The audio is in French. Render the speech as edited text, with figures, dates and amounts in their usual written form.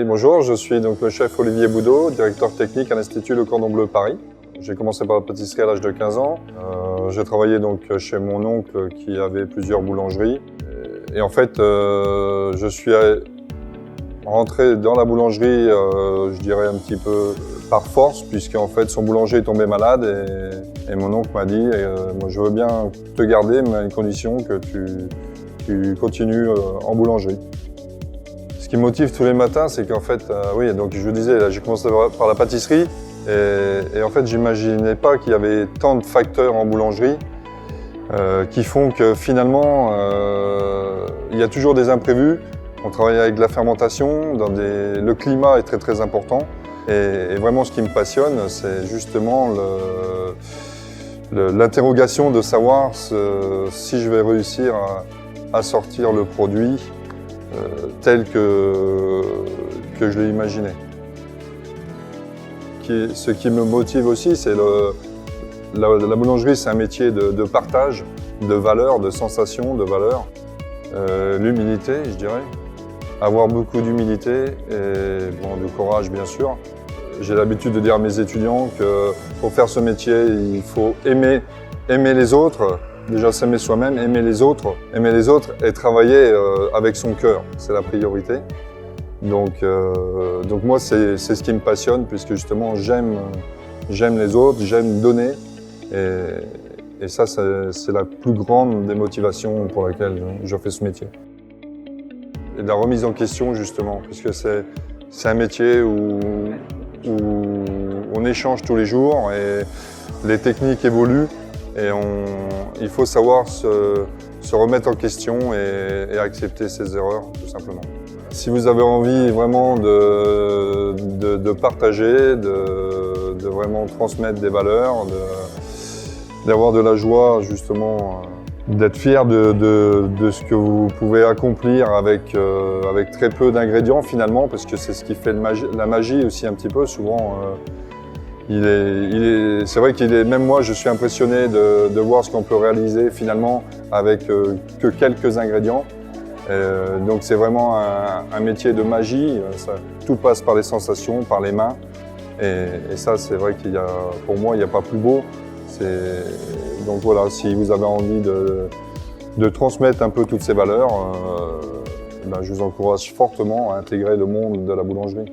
Bonjour, je suis donc le chef Olivier Boudot, directeur technique à l'Institut Le Cordon Bleu Paris. J'ai commencé par la pâtisserie à l'âge de 15 ans. J'ai travaillé donc chez mon oncle qui avait plusieurs boulangeries. Et en fait, je suis rentré dans la boulangerie, je dirais un petit peu par force, puisqu'en fait son boulanger est tombé malade et mon oncle m'a dit moi je veux bien te garder, mais à une condition que tu continues en boulangerie. Ce qui me motive tous les matins, c'est qu'en fait, oui, donc je vous disais, là, j'ai commencé par la pâtisserie et en fait, j'imaginais pas qu'il y avait tant de facteurs en boulangerie qui font que finalement, il y a toujours des imprévus. On travaille avec de la fermentation, le climat est très très important et vraiment ce qui me passionne, c'est justement l'interrogation de savoir si je vais réussir à sortir le produit tel que je l'ai imaginé. Ce qui me motive aussi, c'est la boulangerie, c'est un métier de partage, de valeurs, de sensations, de valeurs. L'humilité, je dirais. Avoir beaucoup d'humilité et bon, du courage, bien sûr. J'ai l'habitude de dire à mes étudiants que pour faire ce métier, il faut aimer les autres. Déjà s'aimer soi-même, aimer les autres et travailler avec son cœur, c'est la priorité. Donc moi c'est ce qui me passionne puisque justement j'aime les autres, j'aime donner et ça c'est la plus grande des motivations pour laquelle je fais ce métier. Et de la remise en question justement, puisque c'est un métier où on échange tous les jours et les techniques évoluent. Et il faut savoir se remettre en question et accepter ses erreurs, tout simplement. Si vous avez envie vraiment de partager, de vraiment transmettre des valeurs, d'avoir de la joie, justement, d'être fier de ce que vous pouvez accomplir avec très peu d'ingrédients, finalement, parce que c'est ce qui fait la magie aussi un petit peu, souvent. C'est vrai même moi, je suis impressionné de voir ce qu'on peut réaliser finalement avec que quelques ingrédients. Donc c'est vraiment un métier de magie. Tout passe par les sensations, par les mains. Et ça, c'est vrai pour moi, il n'y a pas plus beau. Donc voilà, si vous avez envie de transmettre un peu toutes ces valeurs, je vous encourage fortement à intégrer le monde de la boulangerie.